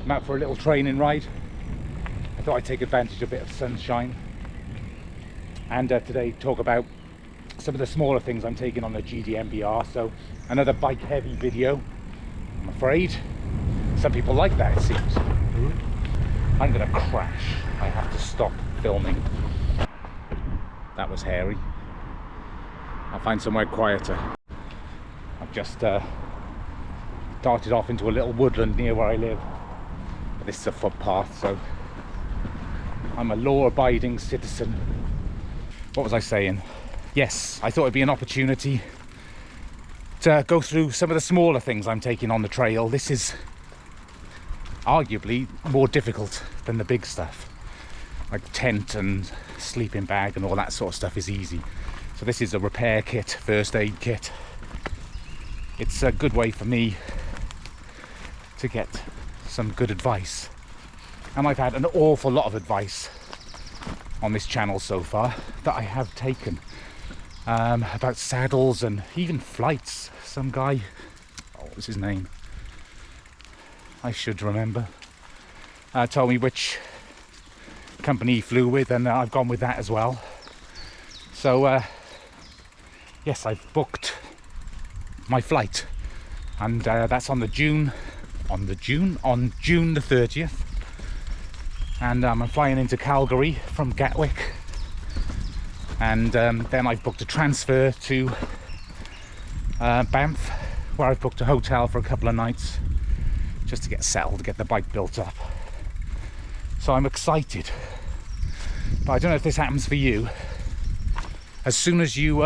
I'm out for a little training ride. I thought I'd take advantage of a bit of sunshine and today talk about some of the smaller things I'm taking on the GDMBR. So another bike heavy video. I'm afraid some people like that, it seems. I'm gonna crash. I have to stop filming. That was hairy. I'll find somewhere quieter. I've just darted off into a little woodland near where I live. But this is a footpath, so I'm a law-abiding citizen. What was I saying? Yes, I thought it'd be an opportunity to go through some of the smaller things I'm taking on the trail. This is arguably more difficult than the big stuff. Like tent and sleeping bag and all that sort of stuff is easy. So this is a repair kit, first aid kit. It's a good way for me to get some good advice. And I've had an awful lot of advice on this channel so far that I have taken about saddles and even flights. Some guy, what was his name? I should remember. Told me which company he flew with, and I've gone with that as well. So yes, I've booked my flight, and that's on June the 30th. And I'm flying into Calgary from Gatwick, and then I've booked a transfer to Banff, where I've booked a hotel for a couple of nights just to get settled, get the bike built up. So I'm excited, but I don't know if this happens for you. As soon as you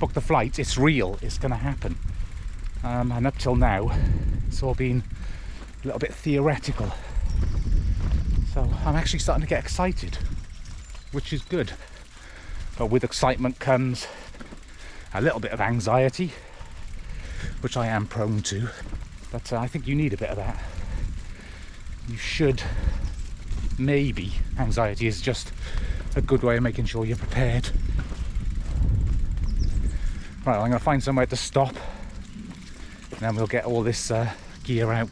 book the flight, it's real, it's going to happen. And up till now, it's all been a little bit theoretical. So I'm actually starting to get excited, which is good. But with excitement comes a little bit of anxiety, which I am prone to. But I think you need a bit of that. You should, maybe. Anxiety is just a good way of making sure you're prepared. Right, I'm going to find somewhere to stop, and then we'll get all this gear out,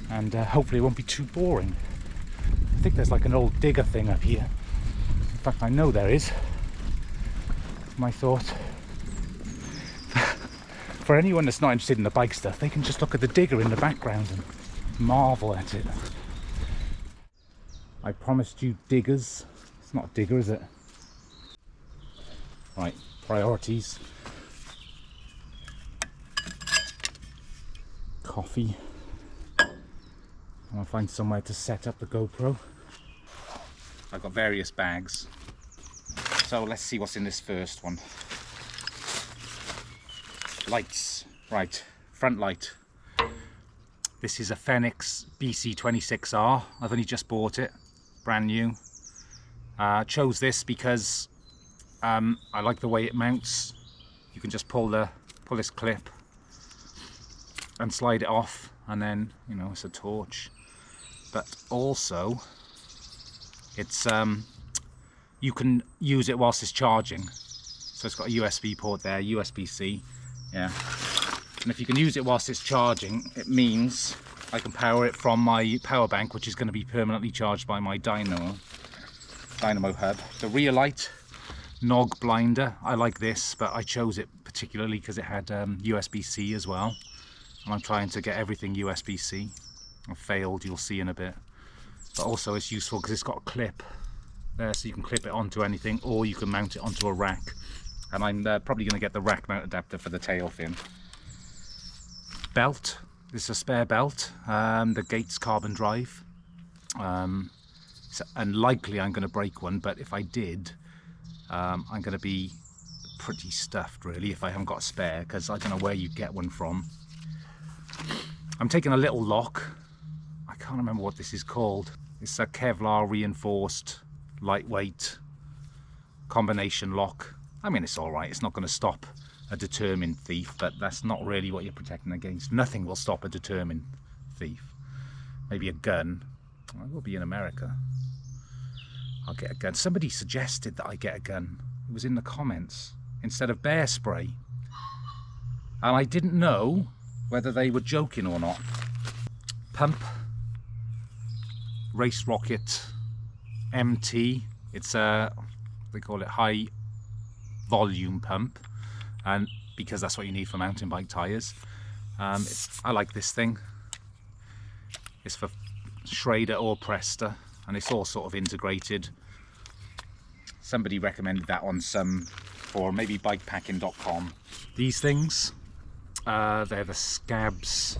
and hopefully it won't be too boring. I think there's like an old digger thing up here. In fact, I know there is. My thought. For anyone that's not interested in the bike stuff, they can just look at the digger in the background and marvel at it. I promised you diggers. It's not a digger, is it? Right, priorities. Coffee. I'm gonna find somewhere to set up the GoPro. I've got various bags, so let's see what's in this first one. Lights, right, front light. This is a Fenix BC26R. I've only just bought it, brand new. Chose this because I like the way it mounts. You can just pull this clip and slide it off, and then, you know, it's a torch. But also it's you can use it whilst it's charging. So it's got a USB port there, USB-C, yeah. And if you can use it whilst it's charging, it means I can power it from my power bank, which is going to be permanently charged by my dynamo hub. The rear light, Knog Blinder. I like this, but I chose it particularly because it had USB-C as well. And I'm trying to get everything USB-C. I failed, you'll see in a bit. But also it's useful because it's got a clip there, so you can clip it onto anything, or you can mount it onto a rack. And I'm probably going to get the rack mount adapter for the tail fin. Belt. This is a spare belt. The Gates carbon drive. So unlikely I'm going to break one, but if I did, I'm going to be pretty stuffed really if I haven't got a spare, because I don't know where you get one from. I'm taking a little lock. I can't remember what this is called. It's a Kevlar reinforced lightweight combination lock. I mean, it's all right. It's not going to stop a determined thief, but that's not really what you're protecting against. Nothing will stop a determined thief. Maybe a gun. I will be in America. I'll get a gun. Somebody suggested that I get a gun. It was in the comments instead of bear spray, and I didn't know whether they were joking or not. Pump. Racerocket MT. It's a, they call it high volume pump, and because that's what you need for mountain bike tyres. I like this thing. It's for Schrader or Presta, and it's all sort of integrated. Somebody recommended that on some, or maybe bikepacking.com. These things, they're the Zpacks.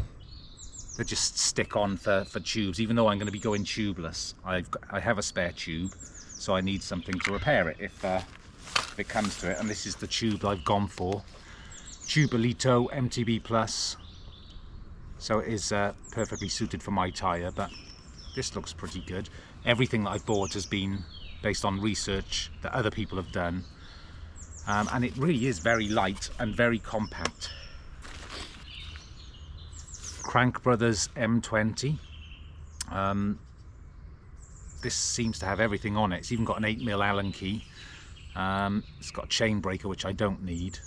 They just stick on for tubes, even though I'm going to be going tubeless. I have a spare tube, so I need something to repair it if it comes to it, and this is the tube I've gone for. Tubolito MTB Plus, so it is perfectly suited for my tyre, but this looks pretty good. Everything that I've bought has been based on research that other people have done, and it really is very light and very compact. Crankbros M20. This seems to have everything on it. It's even got an 8mm Allen key. It's got a chain breaker, which I don't need,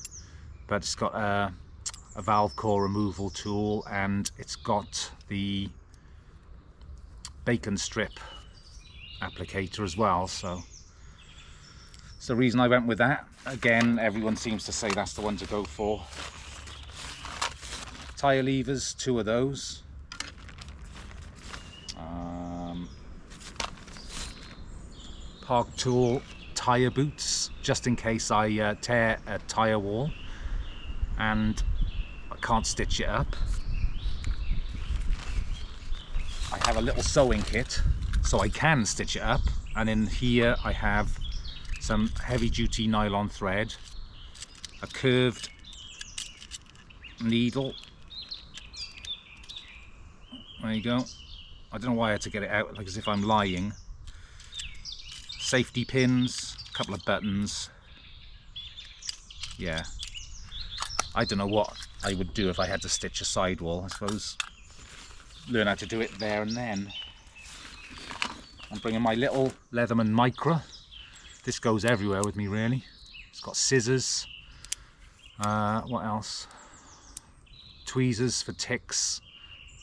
but it's got a valve core removal tool, and it's got the bacon strip applicator as well. So it's the reason I went with that. Again, everyone seems to say that's the one to go for. Tyre levers, 2 of those. Park tool tyre boots, just in case I tear a tyre wall and I can't stitch it up. I have a little sewing kit so I can stitch it up, and in here I have some heavy duty nylon thread, a curved needle. There you go. I don't know why I had to get it out like as if I'm lying. Safety pins, a couple of buttons. Yeah. I don't know what I would do if I had to stitch a sidewall. I suppose learn how to do it there and then. I'm bringing my little Leatherman Micra. This goes everywhere with me, really. It's got scissors. What else? Tweezers for ticks.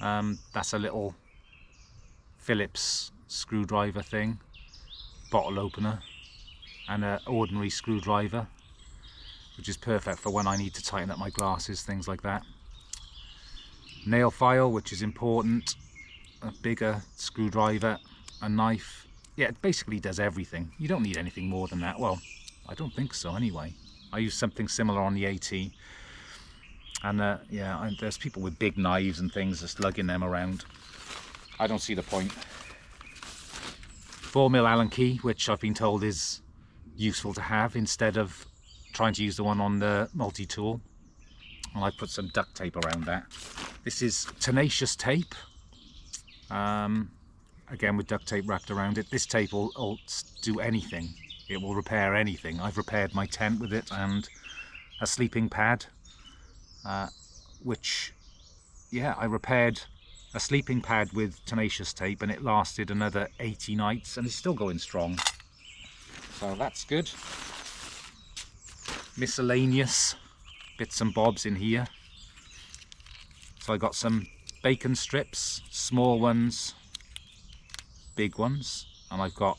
That's a little Phillips screwdriver thing, bottle opener, and an ordinary screwdriver, which is perfect for when I need to tighten up my glasses, things like that. Nail file, which is important, a bigger screwdriver, a knife. Yeah, it basically does everything. You don't need anything more than that. Well, I don't think so anyway. I use something similar on the AT. And yeah, there's people with big knives and things just lugging them around. I don't see the point. 4mm Allen key, which I've been told is useful to have instead of trying to use the one on the multi-tool. And I put some duct tape around that. This is Tenacious Tape. Again, with duct tape wrapped around it. This tape will do anything. It will repair anything. I've repaired my tent with it, and a sleeping pad. Which, yeah, I repaired a sleeping pad with Tenacious Tape, and it lasted another 80 nights, and it's still going strong. So that's good. Miscellaneous bits and bobs in here. So I got some bacon strips, small ones, big ones, and I've got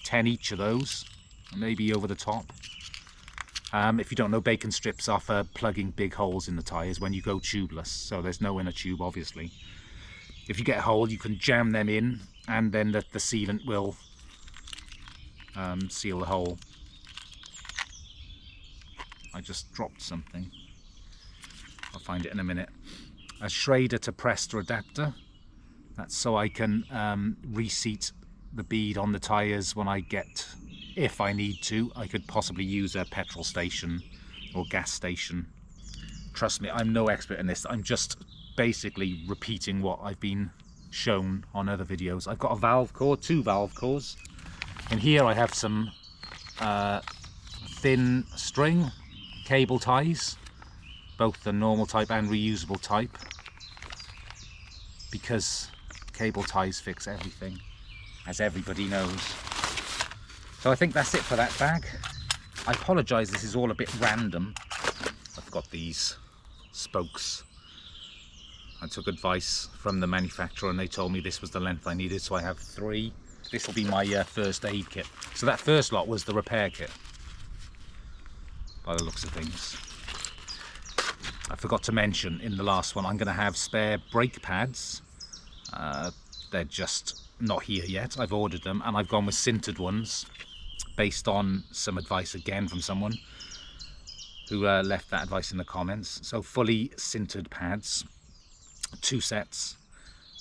10 each of those, maybe over the top. If you don't know, bacon strips are for plugging big holes in the tyres when you go tubeless, so there's no inner tube obviously. If you get a hole, you can jam them in, and then the sealant will seal the hole. I just dropped something. I'll find it in a minute. A Schrader to Presta adapter. That's so I can reseat the bead on the tyres when I get, if I need to. I could possibly use a petrol station or gas station. Trust me, I'm no expert in this. I'm just basically repeating what I've been shown on other videos. I've got a valve core, 2 valve cores. In here I have some thin string cable ties, both the normal type and reusable type, because cable ties fix everything, as everybody knows. So I think that's it for that bag. I apologise, this is all a bit random. I've got these spokes I took advice from the manufacturer and they told me this was the length I needed, so I have 3. This will be my first aid kit. So that first lot was the repair kit, by the looks of things. I forgot to mention in the last one, I'm going to have spare brake pads. They're just not here yet. I've ordered them and I've gone with sintered ones based on some advice again from someone who left that advice in the comments. So fully sintered pads, 2 sets,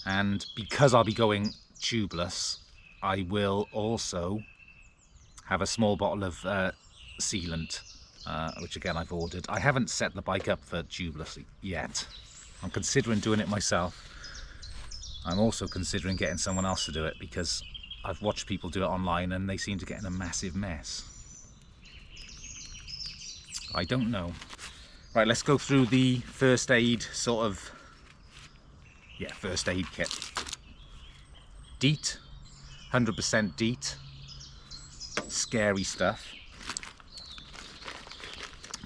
and because I'll be going tubeless, I will also have a small bottle of sealant, which again I've ordered. I haven't set the bike up for tubeless yet. I'm considering doing it myself. I'm also considering getting someone else to do it because I've watched people do it online and they seem to get in a massive mess. I don't know. Right, let's go through the first aid sort of, first aid kit. DEET, 100% DEET. Scary stuff,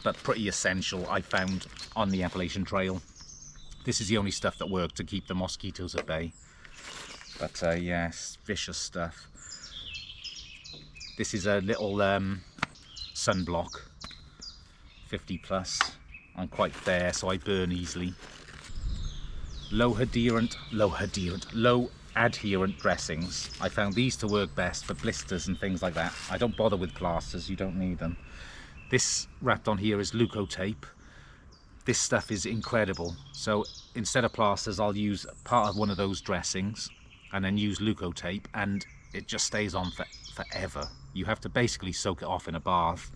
but pretty essential, I found, on the Appalachian Trail. This is the only stuff that worked to keep the mosquitoes at bay. But yes, vicious stuff. This is a little sunblock, 50 plus. I'm quite fair, so I burn easily. Low adherent dressings. I found these to work best for blisters and things like that. I don't bother with plasters, you don't need them. This wrapped on here is Leuco tape. This stuff is incredible. So instead of plasters, I'll use part of one of those dressings and then use Leuco tape, and it just stays on forever. You have to basically soak it off in a bath.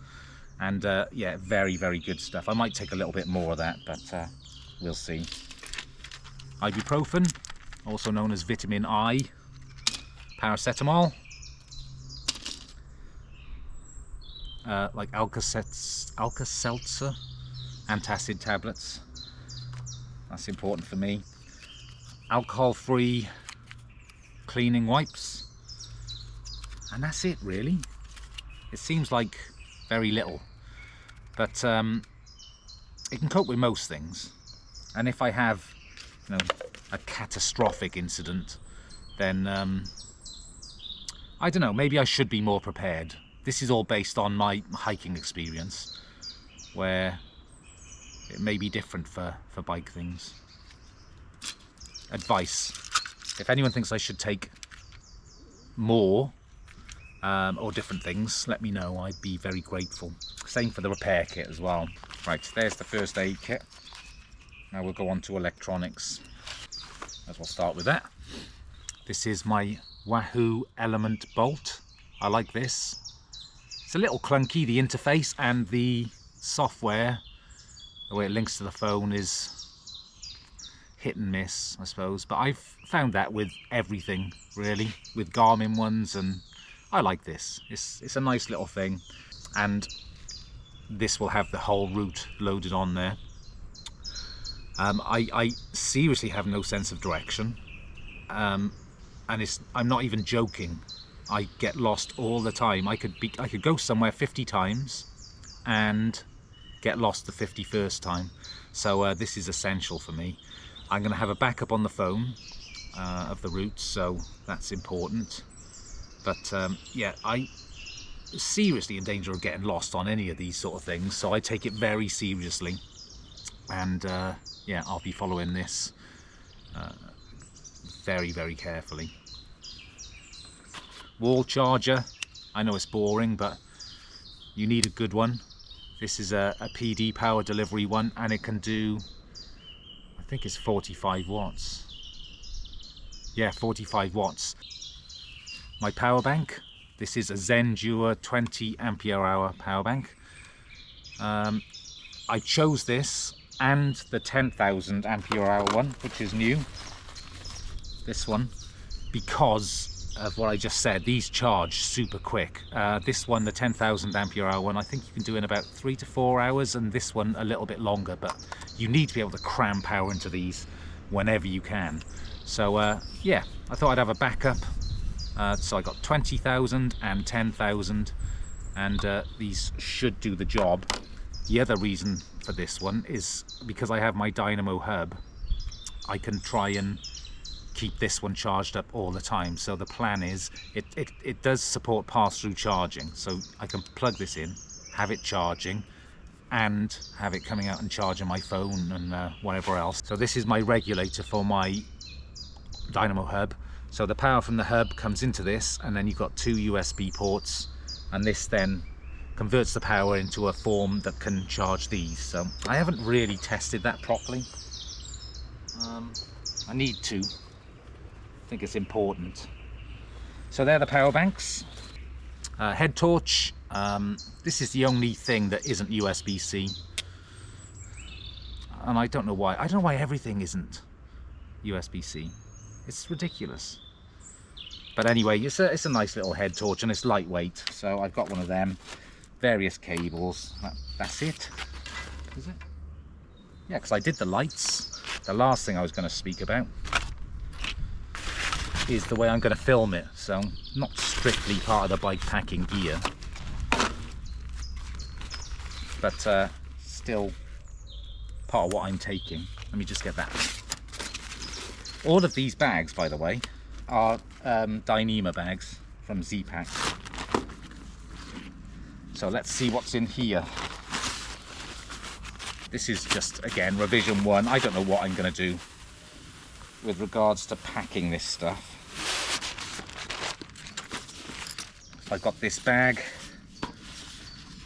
And yeah, very, very good stuff. I might take a little bit more of that, but we'll see. Ibuprofen, also known as vitamin I. Paracetamol. Like Alka-Seltzer. Antacid tablets. That's important for me. Alcohol-free cleaning wipes. And that's it, really. It seems like very little. But it can cope with most things. And if I have, you know, a catastrophic incident, then I don't know, maybe I should be more prepared. This is all based on my hiking experience, where it may be different for bike things. Advice. If anyone thinks I should take more or different things, let me know. I'd be very grateful. Same for the repair kit as well. Right, there's the first aid kit. Now we'll go on to electronics. As we'll start with that. This is my Wahoo Element bolt. I like this. It's a little clunky, the interface and the software. The way it links to the phone is hit and miss, I suppose. But I've found that with everything, really, with Garmin ones, and I like this. It's a nice little thing, and this will have the whole route loaded on there. I seriously have no sense of direction, and I'm not even joking. I get lost all the time. I could go somewhere 50 times and get lost the 51st time. So this is essential for me. I'm going to have a backup on the phone of the route, so that's important. But yeah, I'm seriously in danger of getting lost on any of these sort of things, so I take it very seriously. And yeah, I'll be following this very, very carefully. Wall charger. I know it's boring, but you need a good one. This is a PD power delivery one, and it can do, I think it's 45 watts. Yeah, 45 watts. My power bank. This is a Zendure 20 ampere hour power bank. I chose this and the 10,000 ampere hour one, which is new. This one, because of what I just said. These charge super quick. This one, the 10,000 ampere hour one, I think you can do in about 3 to 4 hours, and this one a little bit longer, but you need to be able to cram power into these whenever you can. So yeah, I thought I'd have a backup. So I got 20,000 and 10,000, and these should do the job. The other reason for this one is because I have my dynamo hub. I can try and keep this one charged up all the time. So the plan is, it does support pass-through charging, so I can plug this in, have it charging, and have it coming out and charging my phone and whatever else. So this is my regulator for my dynamo hub. So the power from the hub comes into this, and then you've got 2 USB ports, and this then converts the power into a form that can charge these. So I haven't really tested that properly. I need to. I think it's important. So they're the power banks. Head torch. This is the only thing that isn't USB-C, and I don't know why. I don't know why everything isn't USB-C. It's ridiculous. But anyway, it's a nice little head torch, and it's lightweight. So I've got one of them. Various cables. That's it. Is it? Yeah, because I did the lights. The last thing I was going to speak about is the way I'm going to film it. So not strictly part of the bike packing gear, but still part of what I'm taking. Let me just get that. All of these bags, by the way, are Dyneema bags from Zpacks. So let's see what's in here. This is just, again, revision 1. I don't know what I'm going to do with regards to packing this stuff. I've got this bag,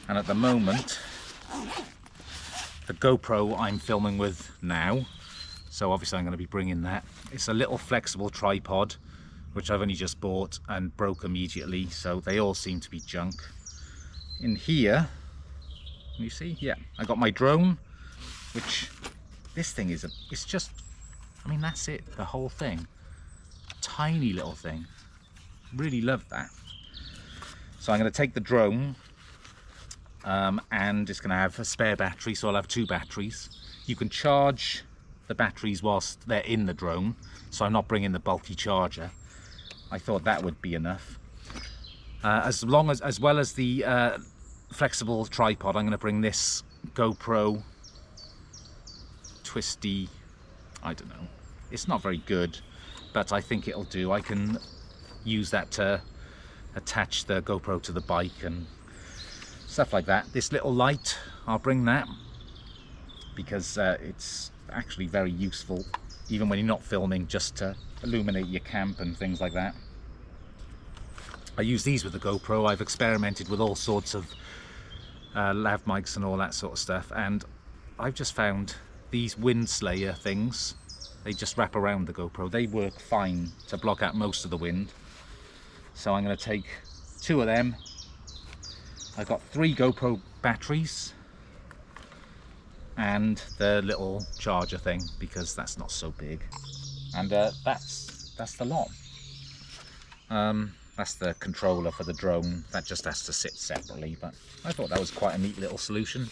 and at the moment the GoPro I'm filming with now, so obviously I'm going to be bringing that. It's a little flexible tripod which I've only just bought and broke immediately, so they all seem to be junk. In here, can you see? Yeah, I got my drone, which this thing is it's just, I mean, that's it, the whole thing. Tiny little thing. Really love that. So I'm going to take the drone, and it's going to have a spare battery, so I'll have 2 batteries. You can charge the batteries whilst they're in the drone, so I'm not bringing the bulky charger. I thought that would be enough. As well as the flexible tripod, I'm going to bring this GoPro twisty, I don't know, it's not very good, but I think it'll do. I can use that to attach the GoPro to the bike and stuff like that. This little light, I'll bring that because it's actually very useful even when you're not filming, just to illuminate your camp and things like that. I use these with the GoPro. I've experimented with all sorts of lav mics and all that sort of stuff, and I've just found these wind slayer things, they just wrap around the GoPro. They work fine to block out most of the wind. So I'm going to take 2 of them. I've got 3 GoPro batteries and the little charger thing, because that's not so big. And that's the lot. That's the controller for the drone. That just has to sit separately, but I thought that was quite a neat little solution.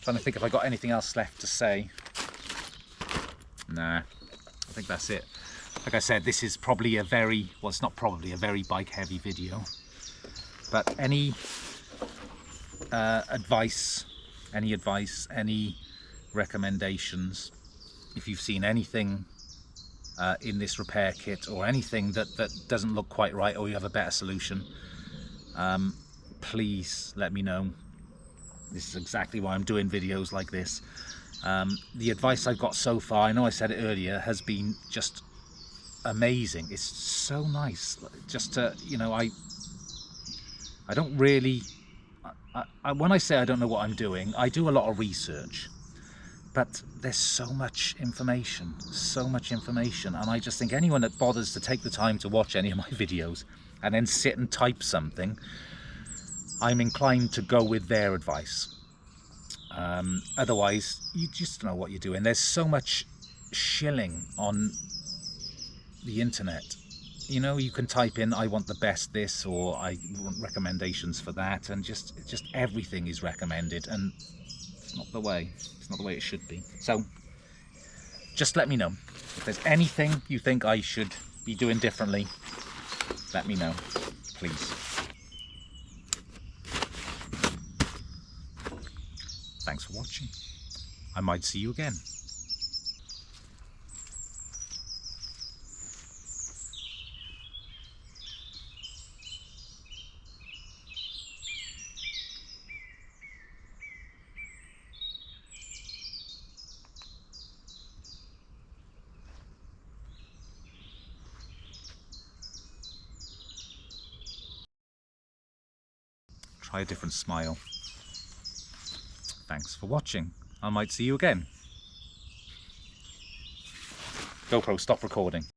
Trying to think if I got anything else left to say. Nah, I think that's it. Like I said, this is probably a very, well, it's not probably a very bike heavy video, but any advice, any recommendations, if you've seen anything in this repair kit or anything that doesn't look quite right, or you have a better solution, please let me know. This is exactly why I'm doing videos like this. The advice I've got so far, I know I said it earlier, has been just amazing. It's so nice just to, you know, I don't really, when I say I don't know what I'm doing, I do a lot of research, but there's so much information, and I just think anyone that bothers to take the time to watch any of my videos and then sit and type something, I'm inclined to go with their advice. Otherwise, you just don't know what you're doing. There's so much shilling on the internet. You know, you can type in, I want the best this, or I want recommendations for that, and just everything is recommended, and it's not the way. It's not the way it should be. So just let me know. If there's anything you think I should be doing differently, let me know, please. Thanks for watching. I might see you again. Try a different smile. Thanks for watching. I might see you again. GoPro, stop recording.